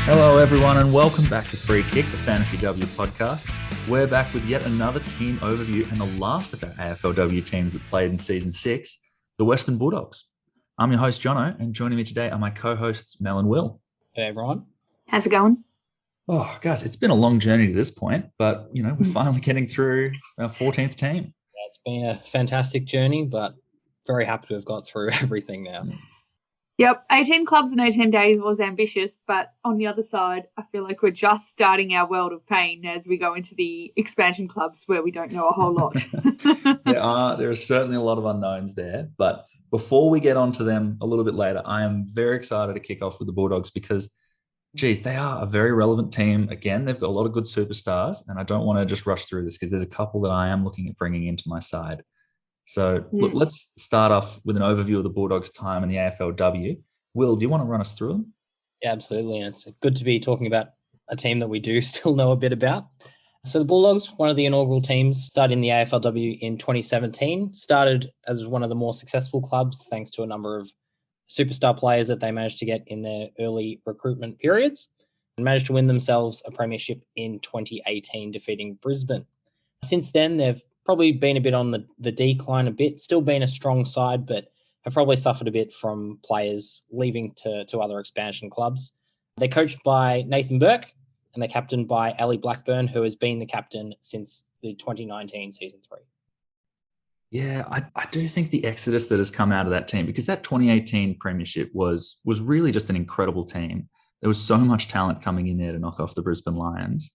Hello, everyone, and welcome back to Free Kick, the Fantasy W podcast. We're back with yet another team overview and the last of our AFLW teams that played in Season 6, the Western Bulldogs. I'm your host, Jono, and joining me today are my co-hosts, Mel and Will. Hey, everyone. How's it going? Oh, guys, it's been a long journey to this point, but, we're finally getting through our 14th team. Yeah, it's been a fantastic journey, but very happy to have got through everything now. Yep, 18 clubs in 18 days was ambitious, but on the other side, I feel like we're just starting our world of pain as we go into the expansion clubs where we don't know a whole lot. There are certainly a lot of unknowns there, but before we get on to them a little bit later, I am very excited to kick off with the Bulldogs because, geez, they are a very relevant team. Again, they've got a lot of good superstars, and I don't want to just rush through this because there's a couple that I am looking at bringing into my side. So look, let's start off with an overview of the Bulldogs' time in the AFLW. Will, do you want to run us through them? Yeah, absolutely. And it's good to be talking about a team that we do still know a bit about. So the Bulldogs, one of the inaugural teams, started in the AFLW in 2017, started as one of the more successful clubs thanks to a number of superstar players that they managed to get in their early recruitment periods and managed to win themselves a premiership in 2018, defeating Brisbane. Since then, they've probably been a bit on the decline a bit, still been a strong side, but have probably suffered a bit from players leaving to other expansion clubs. They're coached by Nathan Burke and they're captained by Ellie Blackburn, who has been the captain since the 2019 Season 3. Yeah, I do think the exodus that has come out of that team, because that 2018 premiership was really just an incredible team. There was so much talent coming in there to knock off the Brisbane Lions.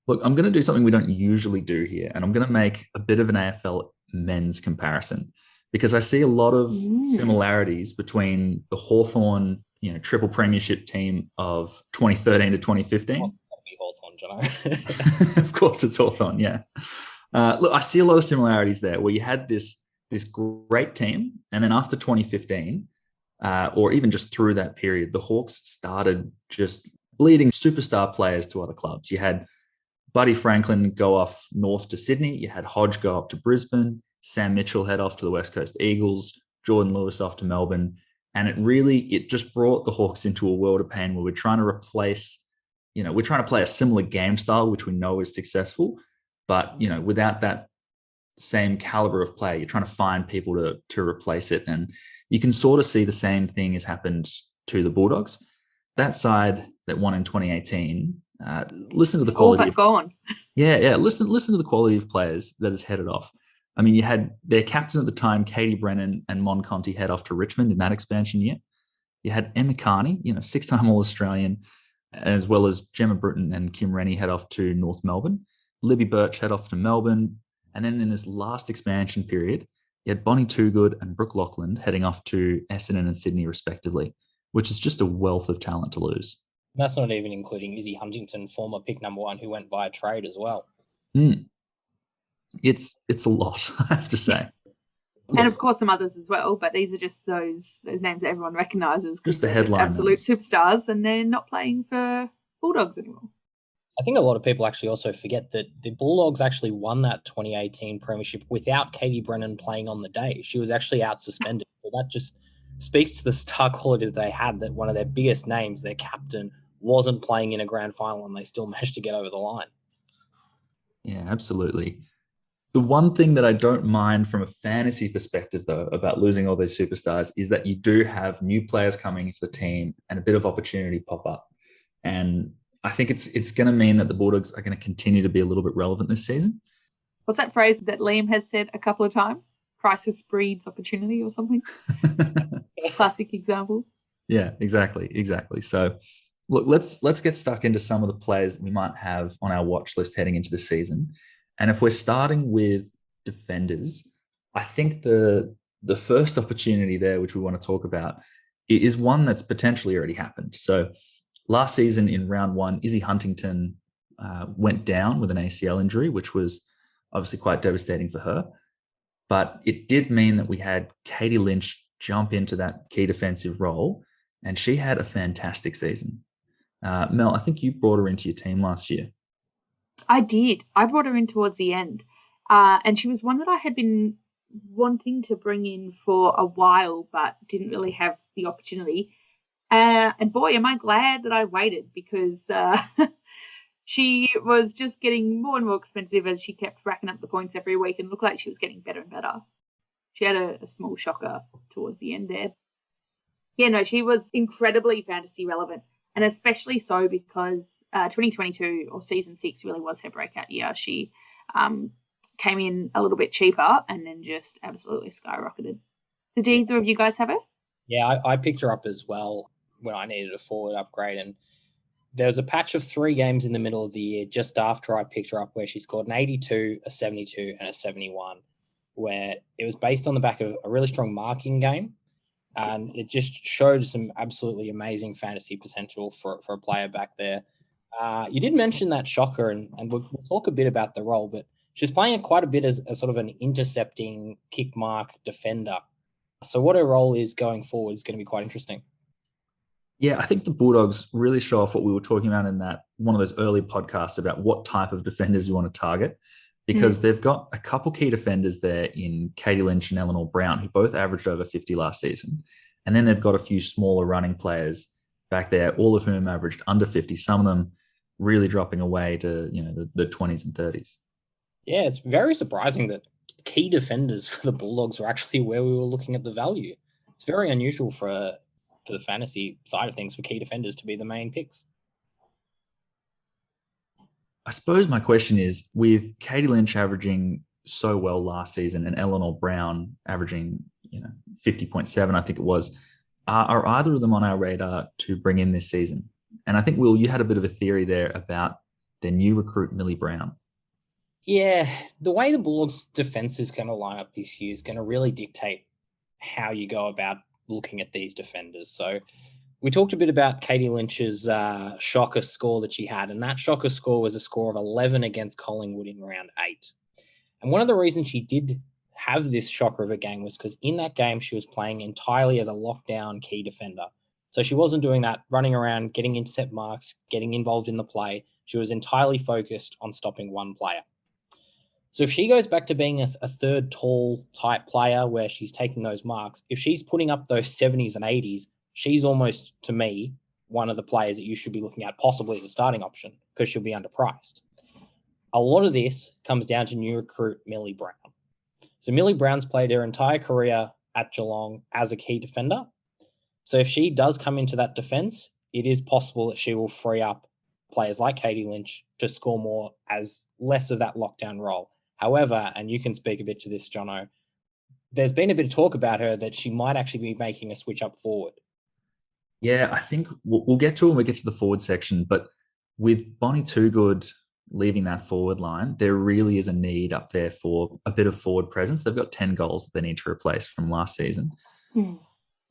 Look, I'm going to do something we don't usually do here, and I'm going to make a bit of an AFL men's comparison because I see a lot of similarities between the Hawthorn, triple premiership team of 2013 to 2015. It's got to be Hawthorn, Jono. Of course, it's Hawthorn, yeah. Look, I see a lot of similarities there where you had this great team, and then after 2015, or even just through that period, the Hawks started just bleeding superstar players to other clubs. You had Buddy Franklin go off north to Sydney. You had Hodge go up to Brisbane. Sam Mitchell head off to the West Coast Eagles. Jordan Lewis off to Melbourne. And it just brought the Hawks into a world of pain where we're trying to replace, we're trying to play a similar game style, which we know is successful. But, without that same caliber of player, you're trying to find people to replace it. And you can sort of see the same thing has happened to the Bulldogs. That side that won in 2018, listen to the quality. Listen to the quality of players that has headed off. I mean, you had their captain at the time, Katie Brennan and Mon Conti, head off to Richmond in that expansion year. You had Emma Carney, 6-time All-Australian, as well as Gemma Britton and Kim Rennie head off to North Melbourne. Libby Birch head off to Melbourne. And then in this last expansion period, you had Bonnie Toogood and Brooke Lachlan heading off to Essendon and Sydney, respectively, which is just a wealth of talent to lose. That's not even including Izzy Huntington, former pick number 1, who went via trade as well. It's a lot, I have to say. And of course some others as well, but these are just those names that everyone recognises because the they're headline absolute superstars and they're not playing for Bulldogs anymore. I think a lot of people actually also forget that the Bulldogs actually won that 2018 premiership without Katie Brennan playing on the day. She was actually out suspended. So that just speaks to the star quality that they had, that one of their biggest names, their captain, wasn't playing in a grand final and they still managed to get over the line. Yeah, absolutely. The one thing that I don't mind from a fantasy perspective, though, about losing all these superstars is that you do have new players coming into the team and a bit of opportunity pop up. And I think it's going to mean that the Bulldogs are going to continue to be a little bit relevant this season. What's that phrase that Liam has said a couple of times? Crisis breeds opportunity or something? Classic example. Yeah, exactly. So, look, let's get stuck into some of the players that we might have on our watch list heading into the season. And if we're starting with defenders, I think the first opportunity there, which we want to talk about, is one that's potentially already happened. So last season in round 1, Izzy Huntington went down with an ACL injury, which was obviously quite devastating for her. But it did mean that we had Katie Lynch jump into that key defensive role, and she had a fantastic season. Mel, I think you brought her into your team last year. I did. I brought her in towards the end. And she was one that I had been wanting to bring in for a while, but didn't really have the opportunity. And boy, am I glad that I waited, because she was just getting more and more expensive as she kept racking up the points every week and looked like she was getting better and better. She had a small shocker towards the end there. Yeah, no, she was incredibly fantasy relevant, and especially so because 2022 or season 6 really was her breakout year. She came in a little bit cheaper and then just absolutely skyrocketed. Did either of you guys have her? Yeah, I picked her up as well when I needed a forward upgrade, and there was a patch of 3 games in the middle of the year just after I picked her up where she scored an 82, a 72, and a 71, where it was based on the back of a really strong marking game, and it just showed some absolutely amazing fantasy potential for a player back there. You did mention that shocker, and we'll talk a bit about the role, but she's playing it quite a bit as a sort of an intercepting kick mark defender. So what her role is going forward is going to be quite interesting. Yeah, I think the Bulldogs really show off what we were talking about in that one of those early podcasts about what type of defenders you want to target, because they've got a couple key defenders there in Katie Lynch and Eleanor Brown, who both averaged over 50 last season. And then they've got a few smaller running players back there, all of whom averaged under 50, some of them really dropping away to, the 20s and 30s. Yeah, it's very surprising that key defenders for the Bulldogs were actually where we were looking at the value. It's very unusual for the fantasy side of things for key defenders to be the main picks. I suppose my question is, with Katie Lynch averaging so well last season and Eleanor Brown averaging 50.7, I think it was, are either of them on our radar to bring in this season? And I think, Will, you had a bit of a theory there about their new recruit, Millie Brown. Yeah, the way the Bulldogs defense is going to line up this year is going to really dictate how you go about looking at these defenders. So we talked a bit about Katie Lynch's shocker score that she had, and that shocker score was a score of 11 against Collingwood in round 8. And one of the reasons she did have this shocker of a game was because in that game she was playing entirely as a lockdown key defender. So she wasn't doing that running around, getting intercept marks, getting involved in the play. She was entirely focused on stopping one player. So if she goes back to being a third tall type player where she's taking those marks, if she's putting up those 70s and 80s, she's almost, to me, one of the players that you should be looking at possibly as a starting option because she'll be underpriced. A lot of this comes down to new recruit Millie Brown. So Millie Brown's played her entire career at Geelong as a key defender. So if she does come into that defence, it is possible that she will free up players like Katie Lynch to score more as less of that lockdown role. However, and you can speak a bit to this, Jono, there's been a bit of talk about her that she might actually be making a switch up forward. Yeah, I think we'll get to it when we get to the forward section, but with Bonnie Toogood leaving that forward line, there really is a need up there for a bit of forward presence. They've got 10 goals that they need to replace from last season.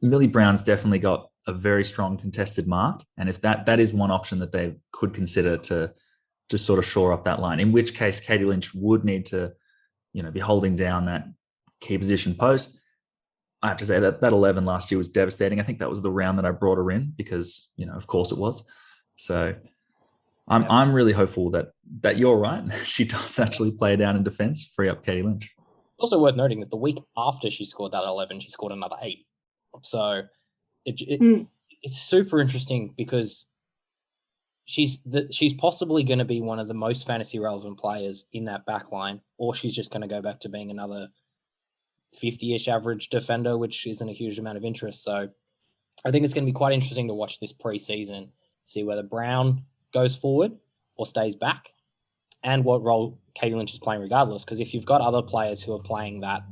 Millie Brown's definitely got a very strong contested mark, and if that is one option that they could consider to sort of shore up that line, in which case Katie Lynch would need to, be holding down that key position post. I have to say that 11 last year was devastating. I think that was the round that I brought her in because, of course it was. So I'm really hopeful that you're right. She does actually play down in defence, free up Katie Lynch. Also worth noting that the week after she scored that 11, she scored another 8. So it's super interesting because she's possibly going to be one of the most fantasy relevant players in that back line, or she's just going to go back to being another 50-ish average defender, which isn't a huge amount of interest. So I think it's going to be quite interesting to watch this preseason, see whether Brown goes forward or stays back and what role Katie Lynch is playing regardless. Because if you've got other players who are playing that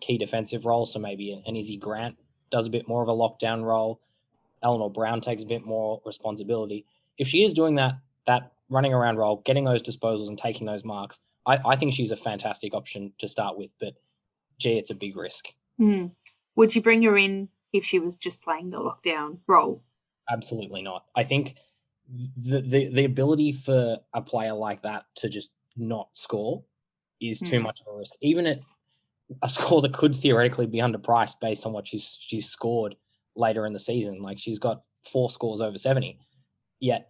key defensive role, so maybe an Izzy Grant does a bit more of a lockdown role, Eleanor Brown takes a bit more responsibility. If she is doing that running around role, getting those disposals and taking those marks, I think she's a fantastic option to start with. But, gee, it's a big risk. Would you bring her in if she was just playing the lockdown role? Absolutely not. I think the ability for a player like that to just not score is too much of a risk. Even at a score that could theoretically be underpriced based on what she's scored later in the season. Like she's got 4 scores over 70. Yet,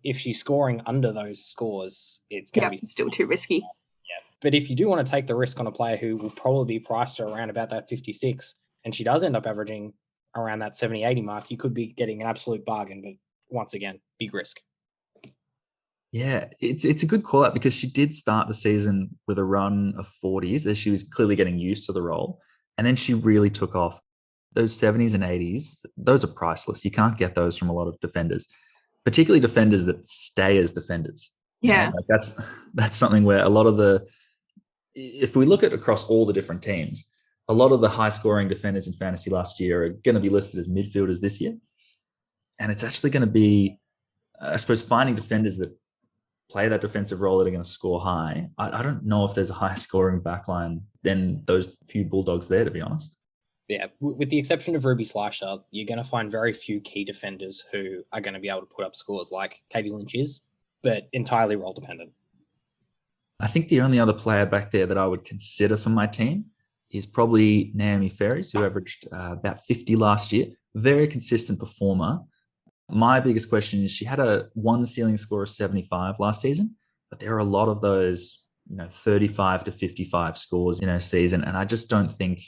if she's scoring under those scores, it's going to be still too risky. Yeah. But if you do want to take the risk on a player who will probably be priced around about that 56, and she does end up averaging around that 70, 80 mark, you could be getting an absolute bargain. But once again, big risk. Yeah, it's a good call out because she did start the season with a run of 40s as she was clearly getting used to the role. And then she really took off. Those 70s and 80s, those are priceless. You can't get those from a lot of defenders, particularly defenders that stay as defenders. Yeah. Like that's something where a lot of if we look at across all the different teams, a lot of the high scoring defenders in fantasy last year are going to be listed as midfielders this year. And it's actually going to be, I suppose, finding defenders that play that defensive role that are going to score high. I don't know if there's a higher scoring backline than those few Bulldogs there, to be honest. Yeah, with the exception of Ruby Slasher, you're going to find very few key defenders who are going to be able to put up scores like Katie Lynch is, but entirely role dependent. I think the only other player back there that I would consider for my team is probably Naomi Ferries, who averaged about 50 last year. Very consistent performer. My biggest question is she had a one ceiling score of 75 last season, but there are a lot of those, 35 to 55 scores in her season. And I just don't think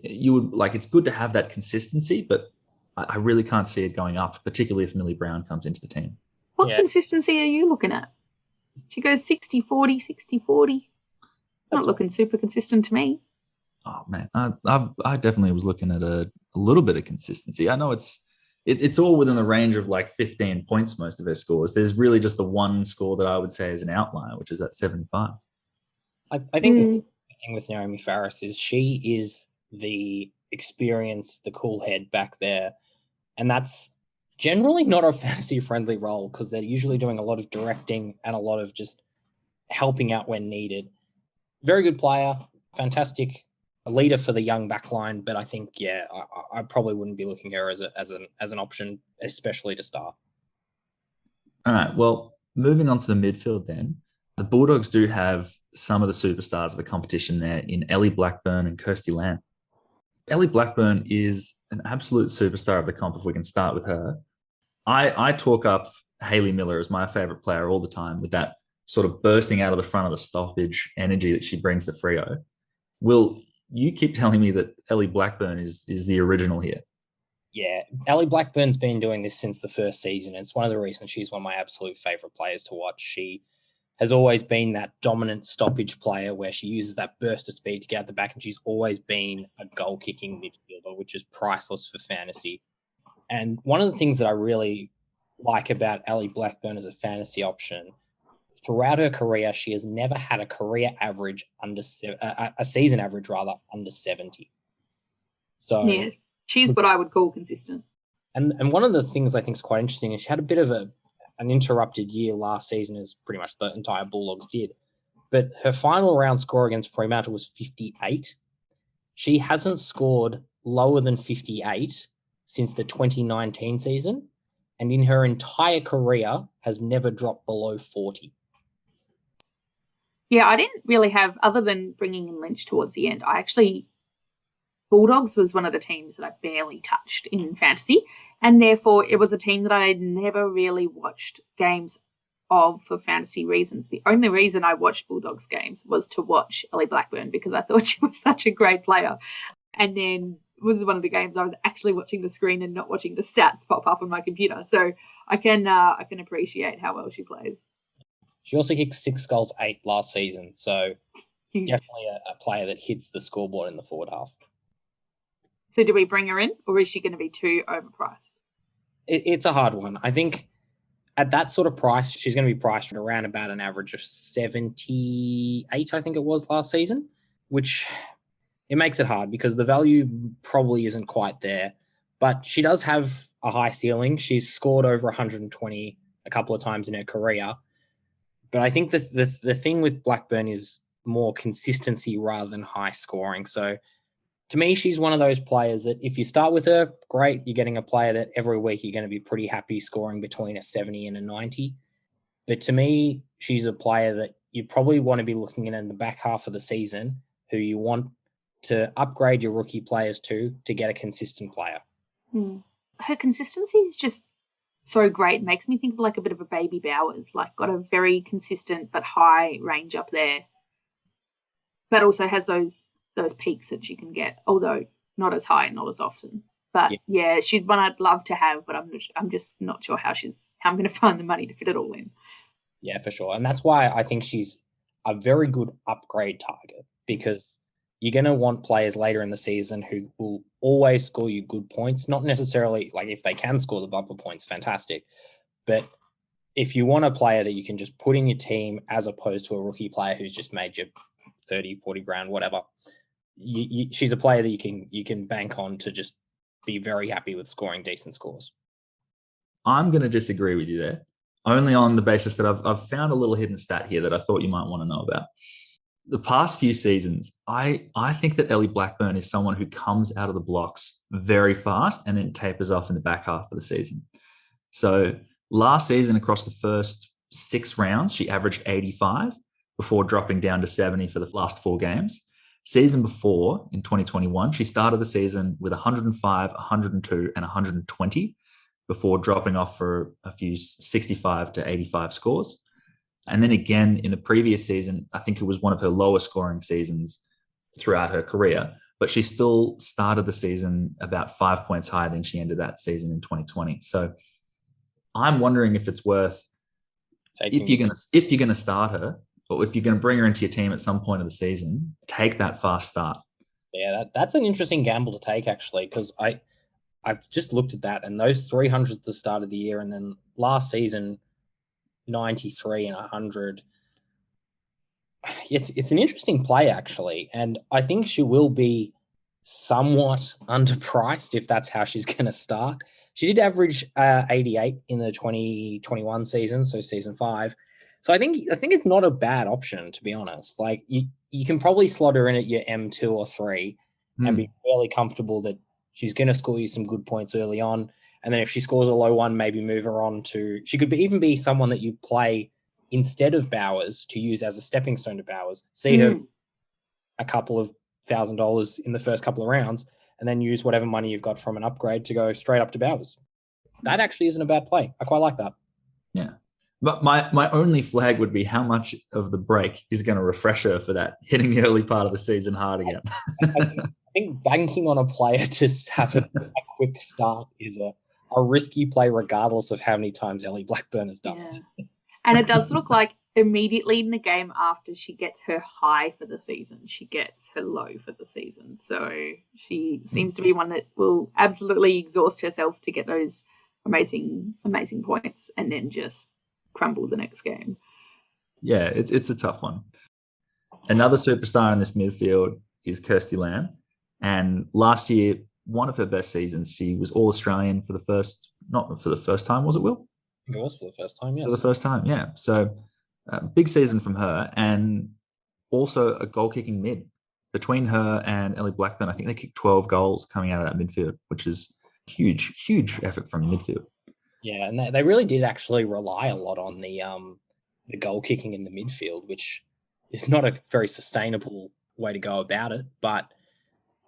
you would it's good to have that consistency, but I really can't see it going up, particularly if Millie Brown comes into the team. What consistency are you looking at? She goes 60-40, 60-40. Not looking super consistent to me. Oh man, I definitely was looking at a little bit of consistency. I know it's all within the range of 15 points, most of her scores. There's really just the one score that I would say is an outlier, which is at 75. I think the thing with Naomi Farris is she is the experience, the cool head back there. And that's generally not a fantasy-friendly role because they're usually doing a lot of directing and a lot of just helping out when needed. Very good player, fantastic a leader for the young backline, but I think, I probably wouldn't be looking at her as an option, especially to start. All right, well, moving on to the midfield then. The Bulldogs do have some of the superstars of the competition there in Ellie Blackburn and Kirsty Lamb. Ellie Blackburn is an absolute superstar of the comp if we can start with her. I talk up Hayley Miller as my favourite player all the time with that sort of bursting out of the front of the stoppage energy that she brings to Freo. Will, you keep telling me that Ellie Blackburn is the original here. Yeah, Ellie Blackburn's been doing this since the first season. It's one of the reasons she's one of my absolute favourite players to watch. She has always been that dominant stoppage player where she uses that burst of speed to get out the back, and she's always been a goal-kicking midfielder, which is priceless for fantasy. And one of the things that I really like about Ellie Blackburn as a fantasy option, throughout her career, she has never had a career average a season average under 70. So yeah, she's what I would call consistent. And one of the things I think is quite interesting is she had a bit of an interrupted year last season, as pretty much the entire Bulldogs did. But her final round score against Fremantle was 58. She hasn't scored lower than 58 since the 2019 season, and in her entire career has never dropped below 40. Yeah, I didn't really have, other than bringing in Lynch towards the end, Bulldogs was one of the teams that I barely touched in fantasy, and therefore it was a team that I had never really watched games of for fantasy reasons. The only reason I watched Bulldogs games was to watch Ellie Blackburn because I thought she was such a great player. And then it was one of the games I was actually watching the screen and not watching the stats pop up on my computer. So I can appreciate how well she plays. She also kicked 6 goals, 8 last season. So definitely a player that hits the scoreboard in the forward half. So do we bring her in, or is she going to be too overpriced? It's a hard one. I think at that sort of price, she's going to be priced at around about an average of 78, I think it was last season, which it makes it hard because the value probably isn't quite there. But she does have a high ceiling. She's scored over 120 a couple of times in her career. But I think the thing with Blackburn is more consistency rather than high scoring. So to me, she's one of those players that if you start with her, great, you're getting a player that every week you're going to be pretty happy scoring between a 70 and a 90. But to me, she's a player that you probably want to be looking at in the back half of the season who you want to upgrade your rookie players to get a consistent player. Her consistency is just so great. It makes me think of like a bit of a baby Bowers, like got a very consistent but high range up there, but also has those peaks that she can get, although not as high and not as often. But yeah, she's one I'd love to have, but I'm just not sure how I'm going to find the money to fit it all in. Yeah, for sure. And that's why I think she's a very good upgrade target, because you're going to want players later in the season who will always score you good points. Not necessarily like if they can score the bumper points, fantastic. But if you want a player that you can just put in your team as opposed to a rookie player who's just made you 30, 40 grand, whatever, she's a player that you can bank on to just be very happy with scoring decent scores. I'm going to disagree with you there, only on the basis that I've found a little hidden stat here that I thought you might want to know about. The past few seasons, I think that Ellie Blackburn is someone who comes out of the blocks very fast and then tapers off in the back half of the season. So last season, across the first 6 rounds, she averaged 85 before dropping down to 70 for the last 4 games. Season before, in 2021, she started the season with 105, 102, and 120 before dropping off for a few 65 to 85 scores. And then again, in the previous season, I think it was one of her lowest scoring seasons throughout her career, but she still started the season about 5 points higher than she ended that season in 2020. So I'm wondering if it's worth, if you're going to start her, or if you're going to bring her into your team at some point of the season, take that fast start. Yeah, that's an interesting gamble to take, actually, because I've just looked at that, and those 300s at the start of the year, and then last season, 93 and 100. It's an interesting play, actually, and I think she will be somewhat underpriced if that's how she's going to start. She did average 88 in the 2021 season, so season 5. So I think it's not a bad option, to be honest. Like you can probably slot her in at your M2 or 3 and be fairly comfortable that she's going to score you some good points early on. And then if she scores a low one, maybe move her on to... She could even be someone that you play instead of Bowers to use as a stepping stone to Bowers. See her a couple of $1,000 in the first couple of rounds and then use whatever money you've got from an upgrade to go straight up to Bowers. That actually isn't a bad play. I quite like that. Yeah. But my only flag would be how much of the break is going to refresh her for that hitting the early part of the season hard again. I think banking on a player to have a quick start is a risky play regardless of how many times Ellie Blackburn has done it. And it does look like immediately in the game after she gets her high for the season, she gets her low for the season. So she seems to be one that will absolutely exhaust herself to get those amazing points and then just crumble the next game. Yeah, it's a tough one. Another superstar in this midfield is Kirsty Lamb. And last year, one of her best seasons, she was All-Australian not for the first time, was it, Will? It was for the first time, yes. For the first time, yeah. So big season from her, and also a goal-kicking mid. Between her and Ellie Blackburn, I think they kicked 12 goals coming out of that midfield, which is huge, huge effort from the midfield. Yeah, and they really did actually rely a lot on the goal kicking in the midfield, which is not a very sustainable way to go about it. But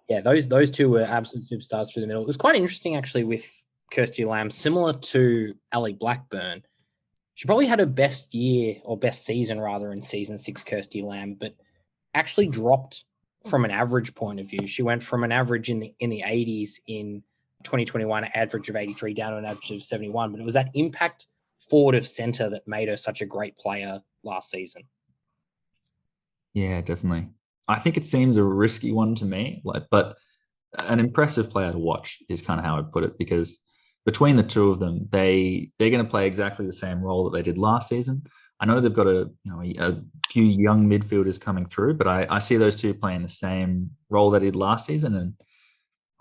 yeah, those two were absolute superstars through the middle. It was quite interesting actually with Kirsty Lamb, similar to Ellie Blackburn. She probably had her best year or best season rather in season 6, Kirsty Lamb, but actually dropped from an average point of view. She went from an average in the 80s in 2021, an average of 83 down to an average of 71. But it was that impact forward of centre that made her such a great player last season. Yeah, definitely. I think it seems a risky one to me, but an impressive player to watch is kind of how I'd put it, because between the two of them, they're going to play exactly the same role that they did last season. I know they've got a few young midfielders coming through, but I see those two playing the same role they did last season, and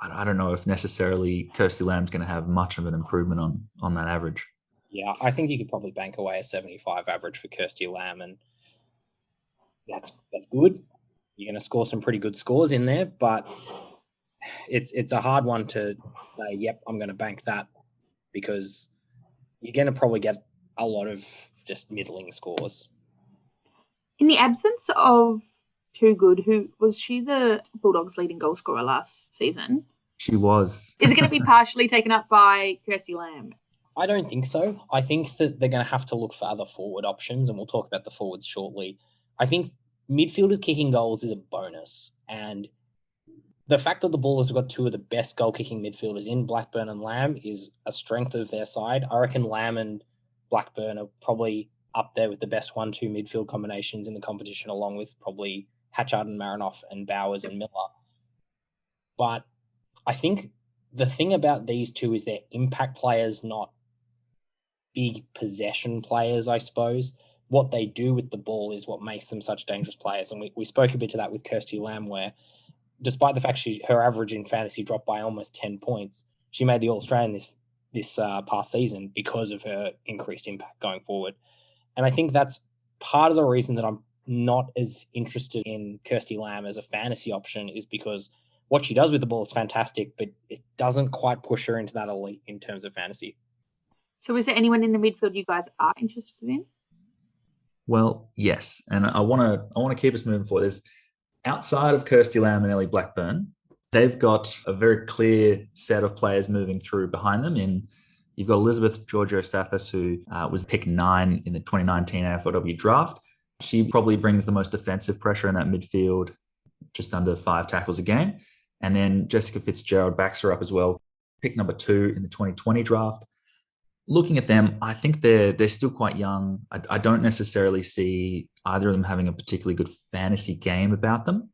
I don't know if necessarily Kirsty Lamb's going to have much of an improvement on that average. Yeah, I think you could probably bank away a 75 average for Kirsty Lamb, and that's good. You're going to score some pretty good scores in there, but it's a hard one to say, yep, I'm going to bank that, because you're going to probably get a lot of just middling scores. In the absence of Toogood, who was she the Bulldogs' leading goal scorer last season? She was. Is it going to be partially taken up by Kirsty Lamb? I don't think so. I think that they're going to have to look for other forward options, and we'll talk about the forwards shortly. I think midfielders kicking goals is a bonus, and the fact that the Bulldogs have got two of the best goal-kicking midfielders in Blackburn and Lamb is a strength of their side. I reckon Lamb and Blackburn are probably up there with the best 1-2 midfield combinations in the competition, along with probably Hatchard and Marinoff and Bowers and Miller. But I think the thing about these two is they're impact players, not big possession players, I suppose. What they do with the ball is what makes them such dangerous players. And we spoke a bit to that with Kirsty Lamb, where despite the fact her average in fantasy dropped by almost 10 points, she made the All-Australian this past season because of her increased impact going forward. And I think that's part of the reason that I'm not as interested in Kirsty Lamb as a fantasy option, is because what she does with the ball is fantastic, but it doesn't quite push her into that elite in terms of fantasy. So is there anyone in the midfield you guys are interested in? Well, yes. And I want to keep us moving forward. There's, outside of Kirsty Lamb and Ellie Blackburn, they've got a very clear set of players moving through behind them. You've got Elizabeth Georgiou-Stathis, who was picked 9 in the 2019 AFLW draft. She probably brings the most defensive pressure in that midfield, just under 5 tackles a game. And then Jessica Fitzgerald backs her up as well, pick number 2 in the 2020 draft. Looking at them, I think they're still quite young. I don't necessarily see either of them having a particularly good fantasy game about them.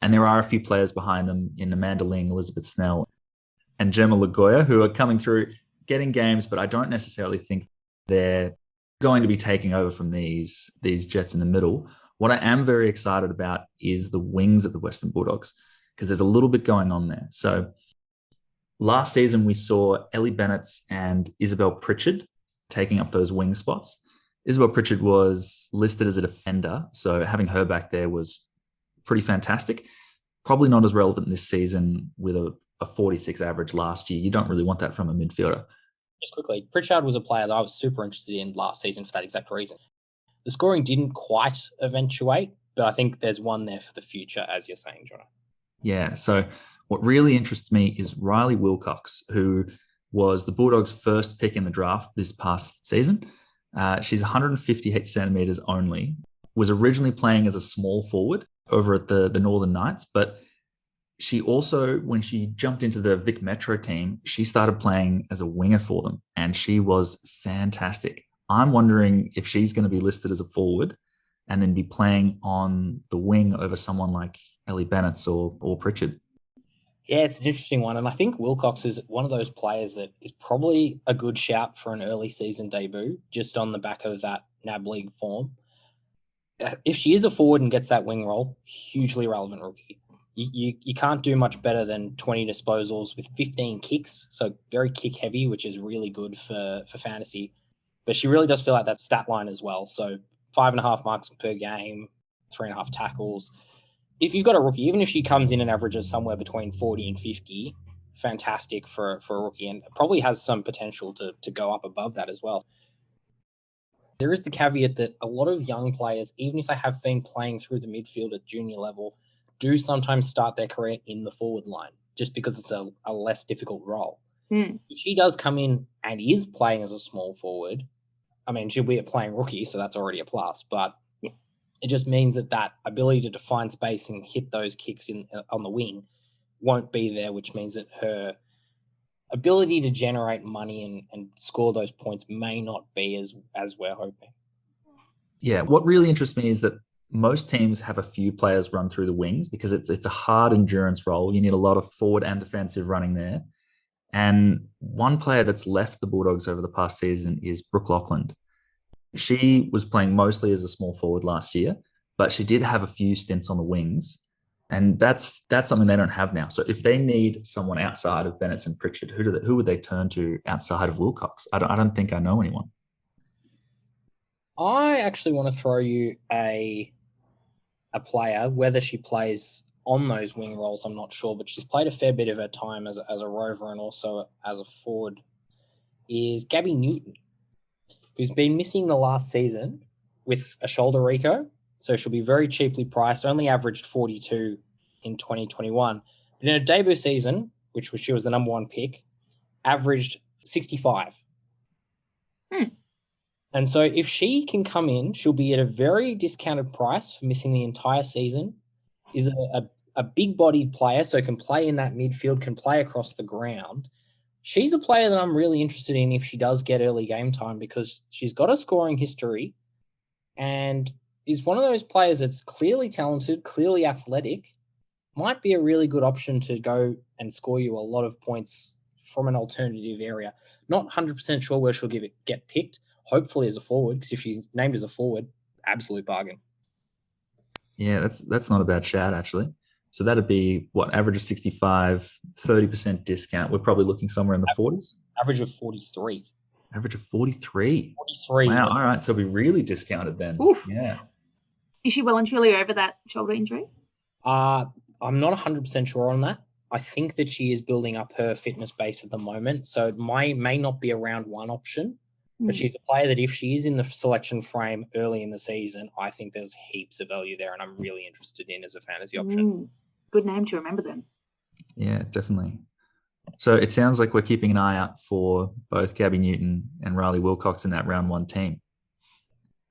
And there are a few players behind them in Amanda Ling, Elizabeth Snell, and Gemma Lagoya, who are coming through, getting games, but I don't necessarily think they're going to be taking over from these Jets in the middle. What I am very excited about is the wings of the Western Bulldogs, because there's a little bit going on there. So last season, we saw Ellie Bennett and Isabel Pritchard taking up those wing spots. Isabel Pritchard was listed as a defender, so having her back there was pretty fantastic. Probably not as relevant this season with a 46 average last year. You don't really want that from a midfielder. Just quickly, Pritchard was a player that I was super interested in last season for that exact reason. The scoring didn't quite eventuate, but I think there's one there for the future, as you're saying, Jono. Yeah, so what really interests me is Rylie Wilcox, who was the Bulldogs' first pick in the draft this past season. She's 158 centimeters only, was originally playing as a small forward over at the Northern Knights, but she also, when she jumped into the Vic Metro team, she started playing as a winger for them, and she was fantastic. I'm wondering if she's going to be listed as a forward and then be playing on the wing over someone like Ellie Bennett or Pritchard. Yeah, it's an interesting one. And I think Wilcox is one of those players that is probably a good shout for an early season debut, just on the back of that NAB League form. If she is a forward and gets that wing role, hugely relevant rookie. You can't do much better than 20 disposals with 15 kicks, so very kick heavy, which is really good for fantasy. But she really does feel like that stat line as well. So 5.5 marks per game, 3.5 tackles. If you've got a rookie, even if she comes in and averages somewhere between 40 and 50, fantastic for a rookie, and probably has some potential to go up above that as well. There is the caveat that a lot of young players, even if they have been playing through the midfield at junior level, do sometimes start their career in the forward line, just because it's a less difficult role. If she does come in and is playing as a small forward, I mean, she'll be a playing rookie, so that's already a plus, but it just means that ability to define space and hit those kicks on the wing won't be there, which means that her ability to generate money and score those points may not be as we're hoping. Yeah, what really interests me is that most teams have a few players run through the wings because it's a hard endurance role. You need a lot of forward and defensive running there. And one player that's left the Bulldogs over the past season is Brooke Loughlin. She was playing mostly as a small forward last year, but she did have a few stints on the wings. And that's something they don't have now. So if they need someone outside of Bennett and Pritchard, who would they turn to outside of Wilcox? I don't think I know anyone. I actually want to throw you a player, whether she plays on those wing roles, I'm not sure, but she's played a fair bit of her time as a rover and also as a forward, is Gabby Newton, who's been missing the last season with a shoulder reco. So she'll be very cheaply priced, only averaged 42 in 2021. But in her debut season, she was the number 1 pick, averaged 65. And so if she can come in, she'll be at a very discounted price for missing the entire season, is a big-bodied player, so can play in that midfield, can play across the ground. She's a player that I'm really interested in if she does get early game time, because she's got a scoring history and is one of those players that's clearly talented, clearly athletic, might be a really good option to go and score you a lot of points from an alternative area. Not 100% sure where she'll get picked, hopefully as a forward, because if she's named as a forward, absolute bargain. Yeah, that's not a bad shout, actually. So that'd be, what, average of 65, 30% discount. We're probably looking somewhere in the 40s? Average of 43. Average of 43? 43. Wow, all right. So we really discounted then. Oof. Yeah. Is she well and truly over that shoulder injury? I'm not 100% sure on that. I think that she is building up her fitness base at the moment, so it may not be a round one option, but she's a player that if she is in the selection frame early in the season, I think there's heaps of value there, and I'm really interested in as a fantasy option. Good name to remember then. Yeah, definitely. So it sounds like we're keeping an eye out for both Gabby Newton and Rylie Wilcox in that round one team.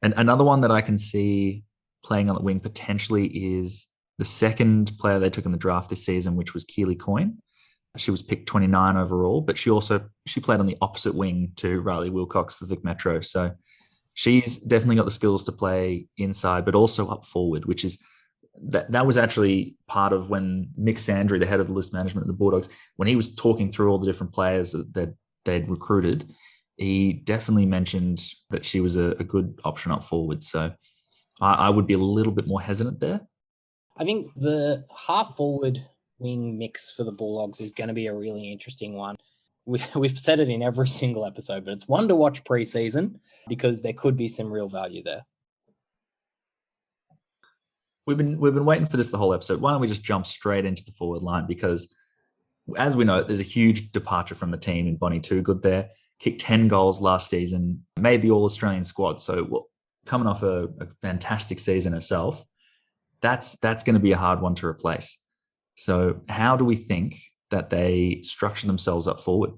And another one that I can see playing on the wing potentially is the second player they took in the draft this season, which was Keely Coyne. She was picked 29 overall, but she played on the opposite wing to Rylie Wilcox for Vic Metro. So she's definitely got the skills to play inside, but also up forward, which is that was actually part of when Mick Sandry, the head of the list management of the Bulldogs, when he was talking through all the different players that they'd recruited, he definitely mentioned that she was a good option up forward. So I would be a little bit more hesitant there. I think the half-forward wing mix for the Bulldogs is going to be a really interesting one. We've said it in every single episode, but it's one to watch pre-season because there could be some real value there. We've been waiting for this the whole episode. Why don't we just jump straight into the forward line? Because as we know, there's a huge departure from the team in Bonnie Toogood there. Kicked 10 goals last season, made the All-Australian squad. So coming off a fantastic season herself, that's going to be a hard one to replace. So how do we think that they structure themselves up forward?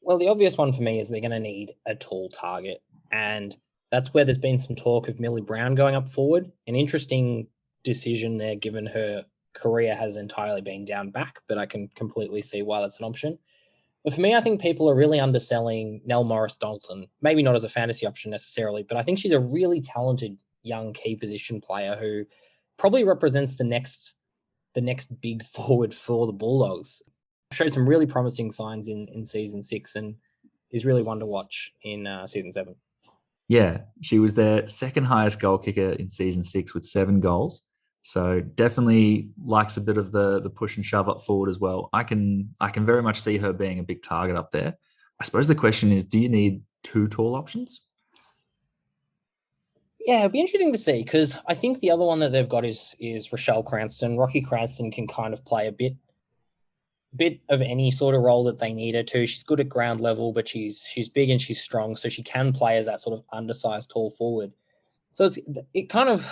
Well, the obvious one for me is they're going to need a tall target. And that's where there's been some talk of Millie Brown going up forward. An interesting decision there, given her career has entirely been down back, but I can completely see why that's an option. But for me, I think people are really underselling Nell Morris-Dalton. Maybe not as a fantasy option necessarily, but I think she's a really talented young key position player who probably represents the next big forward for the Bulldogs. Showed some really promising signs in season 6 and is really one to watch in season 7. Yeah, she was their second highest goal kicker in season 6 with 7 goals. So definitely likes a bit of the push and shove up forward as well. I can very much see her being a big target up there. I suppose the question is, do you need 2 tall options? Yeah, it'd be interesting to see because I think the other one that they've got is Rochelle Cranston. Rocky Cranston can kind of play a bit of any sort of role that they need her to. She's good at ground level, but she's big and she's strong, so she can play as that sort of undersized tall forward. So it kind of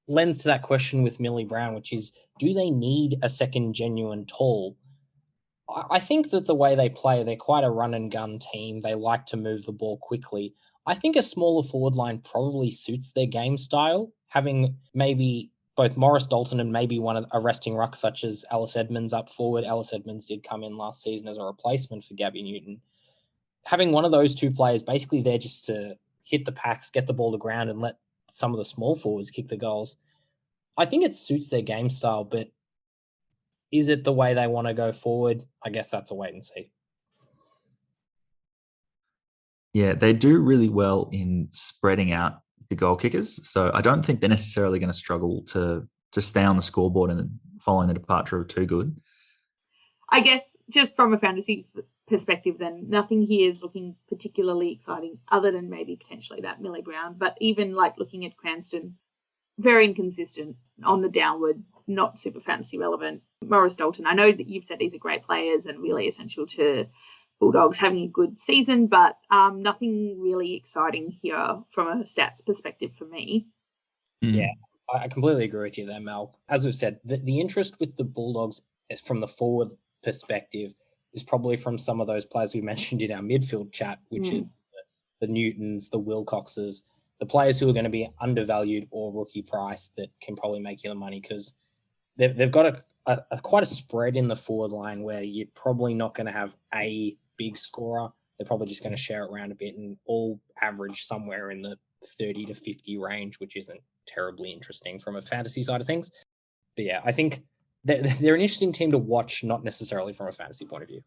lends to that question with Millie Brown, which is, do they need a second genuine tall? I think that the way they play, they're quite a run and gun team. They like to move the ball quickly. I think a smaller forward line probably suits their game style, having maybe both Morris-Dalton and maybe a resting ruck such as Alice Edmonds up forward. Alice Edmonds did come in last season as a replacement for Gabby Newton. Having one of those two players basically there just to hit the packs, get the ball to ground and let some of the small forwards kick the goals. I think it suits their game style, but is it the way they want to go forward? I guess that's a wait and see. Yeah, they do really well in spreading out the goal kickers. So I don't think they're necessarily going to struggle to stay on the scoreboard and following the departure of Toogood. I guess just from a fantasy perspective then, nothing here is looking particularly exciting other than maybe potentially that Millie Brown. But even like looking at Cranston, very inconsistent on the downward, not super fantasy relevant. Morris-Dalton, I know that you've said these are great players and really essential to Bulldogs having a good season, but nothing really exciting here from a stats perspective for me. Yeah, I completely agree with you there, Mel. As we've said, the interest with the Bulldogs is from the forward perspective is probably from some of those players we mentioned in our midfield chat, which is the Newtons, the Wilcoxes, the players who are going to be undervalued or rookie price that can probably make you the money, because they've got quite a spread in the forward line where you're probably not going to have a big scorer. They're probably just going to share it around a bit and all average somewhere in the 30 to 50 range, which isn't terribly interesting from a fantasy side of things. But yeah, I think they're an interesting team to watch, not necessarily from a fantasy point of view.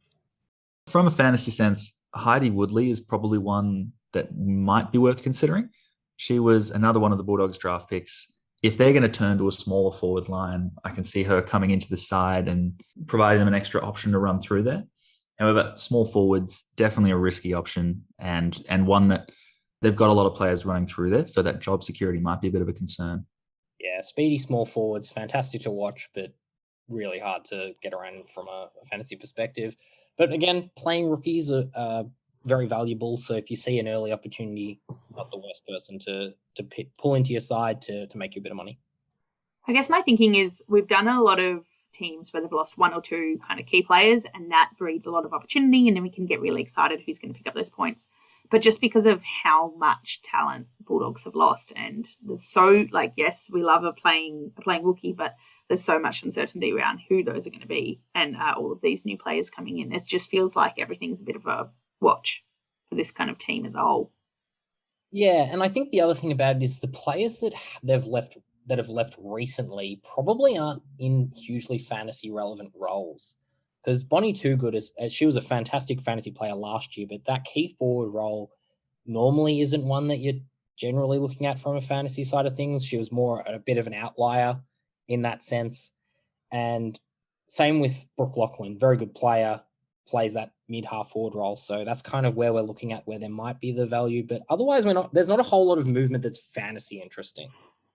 From a fantasy sense, Heidi Woodley is probably one that might be worth considering. She was another one of the Bulldogs draft picks. If they're going to turn to a smaller forward line, I can see her coming into the side and providing them an extra option to run through there. However, small forwards, definitely a risky option, and one that they've got a lot of players running through there, so that job security might be a bit of a concern. Yeah, speedy small forwards, fantastic to watch, but really hard to get around from a fantasy perspective. But again, playing rookies are very valuable. So if you see an early opportunity, not the worst person to pull into your side to make you a bit of money. I guess my thinking is we've done a lot of teams where they've lost one or two kind of key players, and that breeds a lot of opportunity, and then we can get really excited who's going to pick up those points. But just because of how much talent Bulldogs have lost, and there's so, yes, we love a playing rookie, but there's so much uncertainty around who those are going to be, and all of these new players coming in. It just feels like everything's a bit of a watch for this kind of team as a whole. Yeah, and I think the other thing about it is the players that have left recently probably aren't in hugely fantasy relevant roles. Because Bonnie Toogood, she was a fantastic fantasy player last year, but that key forward role normally isn't one that you're generally looking at from a fantasy side of things. She was more a bit of an outlier in that sense. And same with Brooke Lachlan, very good player, plays that mid-half forward role. So that's kind of where we're looking at, where there might be the value. But otherwise, there's not a whole lot of movement that's fantasy interesting.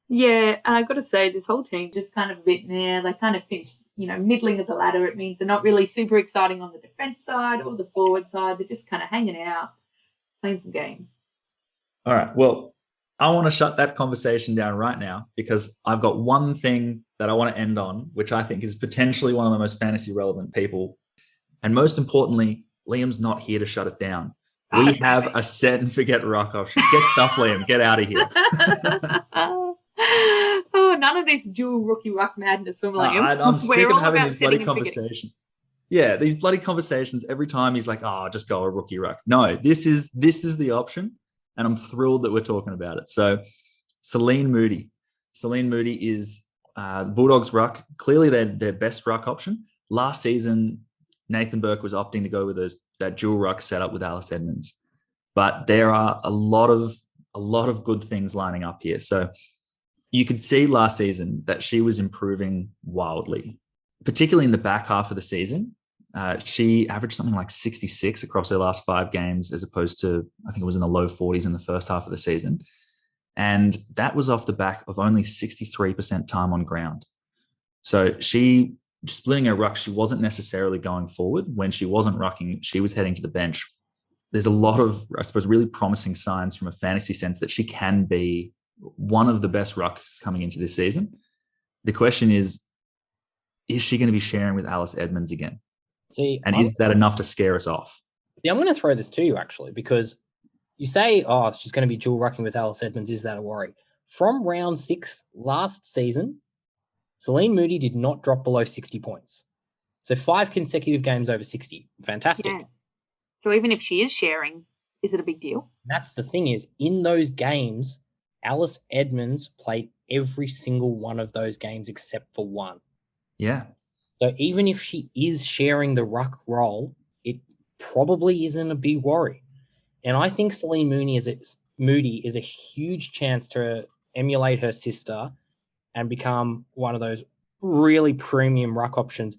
Yeah, and I've got to say, this whole team just kind of a bit there. They kind of finished, middling of the ladder. It means they're not really super exciting on the defence side or the forward side. They're just kind of hanging out, playing some games. All right, well, I want to shut that conversation down right now because I've got one thing that I want to end on, which I think is potentially one of the most fantasy relevant people. And most importantly, Liam's not here to shut it down. We have a set and forget ruck option. Get stuff, Liam. Get out of here. Oh, none of this dual rookie ruck madness from Liam. I'm sick of having this bloody conversation. Yeah, these bloody conversations. Every time he's like, just go a rookie ruck. No, this is the option. And I'm thrilled that we're talking about it. So Celine Moody. Celine Moody is Bulldogs ruck. Clearly their best ruck option. Last season, Nathan Burke was opting to go with that dual ruck setup with Alice Edmonds. But there are a lot of good things lining up here. So you could see last season that she was improving wildly, particularly in the back half of the season. She averaged something like 66 across her last 5 games, as opposed to, I think it was in the low 40s in the first half of the season. And that was off the back of only 63% time on ground. So she, splitting her ruck, she wasn't necessarily going forward. When she wasn't rucking, she was heading to the bench. There's a lot of, I suppose, really promising signs from a fantasy sense that she can be one of the best rucks coming into this season. The question is she going to be sharing with Alice Edmonds again? Is that enough to scare us off? Yeah, I'm going to throw this to you, actually, because you say, she's going to be dual rucking with Alice Edmonds. Is that a worry? From round 6 last season, Celine Moody did not drop below 60 points. So 5 consecutive games over 60. Fantastic. Yeah. So even if she is sharing, is it a big deal? That's the thing is, in those games, Alice Edmonds played every single one of those games except for one. Yeah. So even if she is sharing the ruck role, it probably isn't a big worry. And I think Celine Moody is a huge chance to emulate her sister and become one of those really premium ruck options.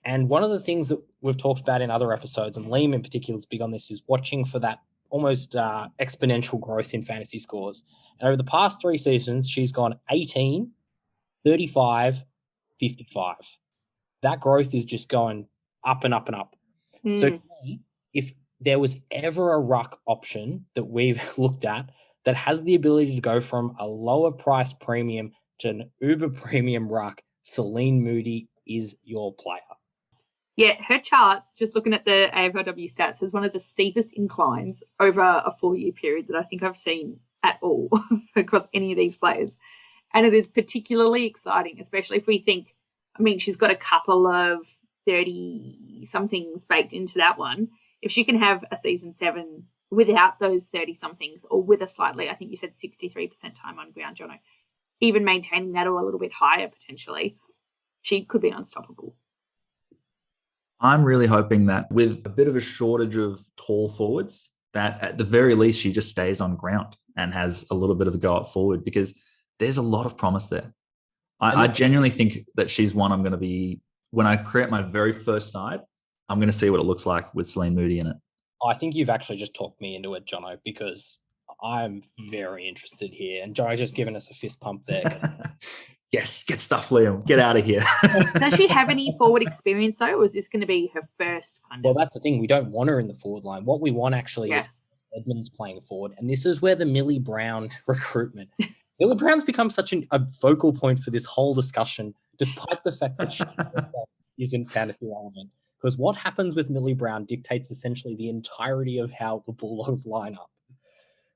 And one of the things that we've talked about in other episodes, and Liam in particular is big on this, is watching for that almost exponential growth in fantasy scores. And over the past 3 seasons, she's gone 18, 35, 55. That growth is just going up and up and up. Mm. So if there was ever a ruck option that we've looked at that has the ability to go from a lower price premium to an uber premium ruck, Celine Moody is your player. Yeah, her chart, just looking at the AFLW stats, has one of the steepest inclines over a 4-year period that I think I've seen at all across any of these players. And it is particularly exciting, especially if we think, I mean, she's got a couple of 30-somethings baked into that one. If she can have a season 7 without those 30-somethings or with a slightly, I think you said 63% time on ground, Jono, even maintaining that or a little bit higher potentially, she could be unstoppable. I'm really hoping that with a bit of a shortage of tall forwards, that at the very least she just stays on ground and has a little bit of a go up forward, because there's a lot of promise there. I genuinely think that she's one I'm going to be, when I create my very first side, I'm going to see what it looks like with Celine Moody in it. I think you've actually just talked me into it, Jono, because I'm very interested here. And Jono's just given us a fist pump there. Yes, get stuff, Liam. Get out of here. Does she have any forward experience, though, or is this going to be her first? Well, that's the thing. We don't want her in the forward line. What we want actually is Edmonds playing forward. And this is where the Millie Brown recruitment. Millie Brown's become such a focal point for this whole discussion, despite the fact that she herself isn't fantasy relevant. Because what happens with Millie Brown dictates essentially the entirety of how the Bulldogs line up.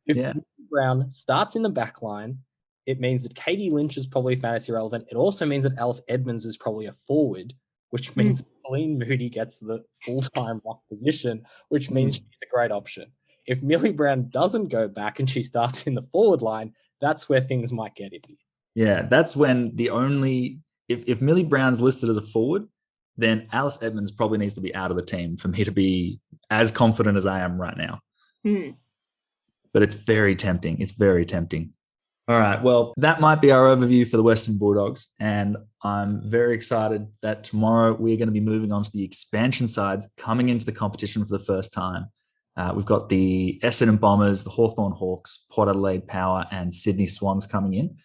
If Millie Brown starts in the back line, it means that Katie Lynch is probably fantasy relevant. It also means that Alice Edmonds is probably a forward, which means Celine Moody gets the full-time lock position, which means she's a great option. If Millie Brown doesn't go back and she starts in the forward line, that's where things might get iffy. Yeah, that's when the only... If Millie Brown's listed as a forward, then Alice Edmonds probably needs to be out of the team for me to be as confident as I am right now. But it's very tempting. It's very tempting. All right, well, that might be our overview for the Western Bulldogs, and I'm very excited that tomorrow we're going to be moving on to the expansion sides coming into the competition for the first time. We've got the Essendon Bombers, the Hawthorn Hawks, Port Adelaide Power, and Sydney Swans coming in.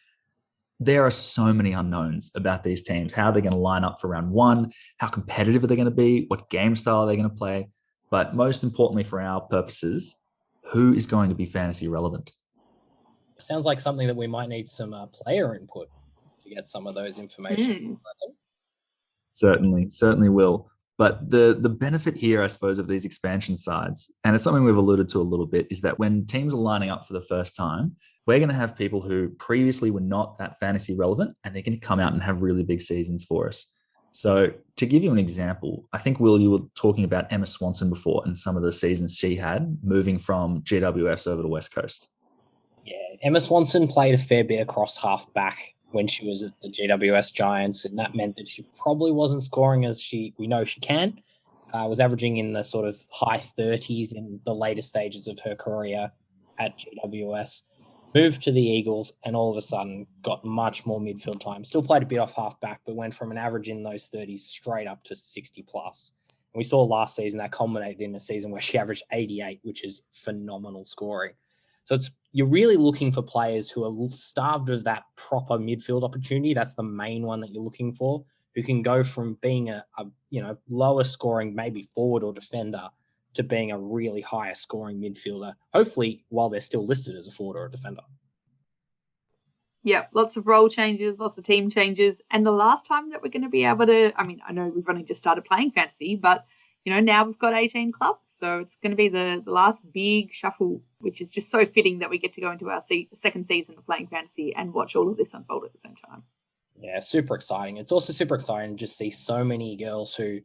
There are so many unknowns about these teams. How are they going to line up for round one? How competitive are they going to be? What game style are they going to play? But most importantly for our purposes, who is going to be fantasy relevant? Sounds like something that we might need some player input to get some of those information. Certainly will. But the benefit here, I suppose, of these expansion sides, and it's something we've alluded to a little bit, is that when teams are lining up for the first time, we're going to have people who previously were not that fantasy relevant, and they're going to come out and have really big seasons for us. So to give you an example, I think, Will, you were talking about Emma Swanson before and some of the seasons she had moving from GWS over to West Coast. Yeah, Emma Swanson played a fair bit across half-back when she was at the GWS Giants, and that meant that she probably wasn't scoring as we know she can. Was averaging in the sort of high 30s in the later stages of her career at GWS. Moved to the Eagles and all of a sudden got much more midfield time. Still played a bit off half-back, but went from an average in those 30s straight up to 60+. And we saw last season that culminated in a season where she averaged 88, which is phenomenal scoring. So you're really looking for players who are starved of that proper midfield opportunity. That's the main one that you're looking for, who can go from being a lower scoring, maybe forward or defender, to being a really higher scoring midfielder, hopefully while they're still listed as a forward or a defender. Yeah, lots of role changes, lots of team changes. And the last time that we're going to be able to, I mean, I know we've only just started playing fantasy, but now we've got 18 clubs, so it's going to be the last big shuffle, which is just so fitting that we get to go into our second season of playing fantasy and watch all of this unfold at the same time. Yeah, super exciting. It's also super exciting to just see so many girls who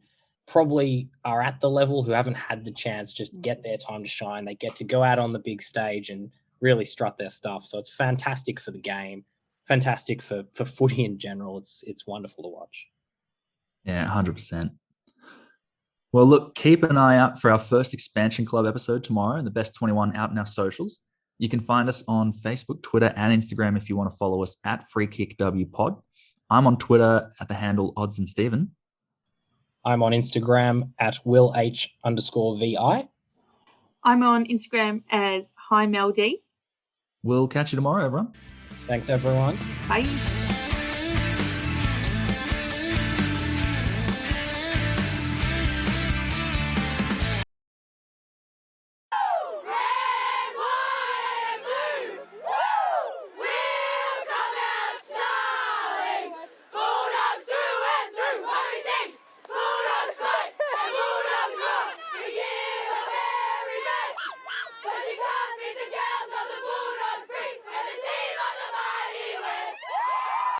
probably are at the level, who haven't had the chance, just get their time to shine. They get to go out on the big stage and really strut their stuff. So it's fantastic for the game, fantastic for footy in general. It's wonderful to watch. Yeah, 100%. Well, look, keep an eye out for our first Expansion Club episode tomorrow and the Best 21 out in our socials. You can find us on Facebook, Twitter, and Instagram if you want to follow us at FreeKickWPod. I'm on Twitter at the handle Odds and Stephen. I'm on Instagram at WillH_VI. I'm on Instagram as HiMelD. We'll catch you tomorrow, everyone. Thanks, everyone. Bye. Bulldogs through and through, what do we sing? Bulldogs fight! the game.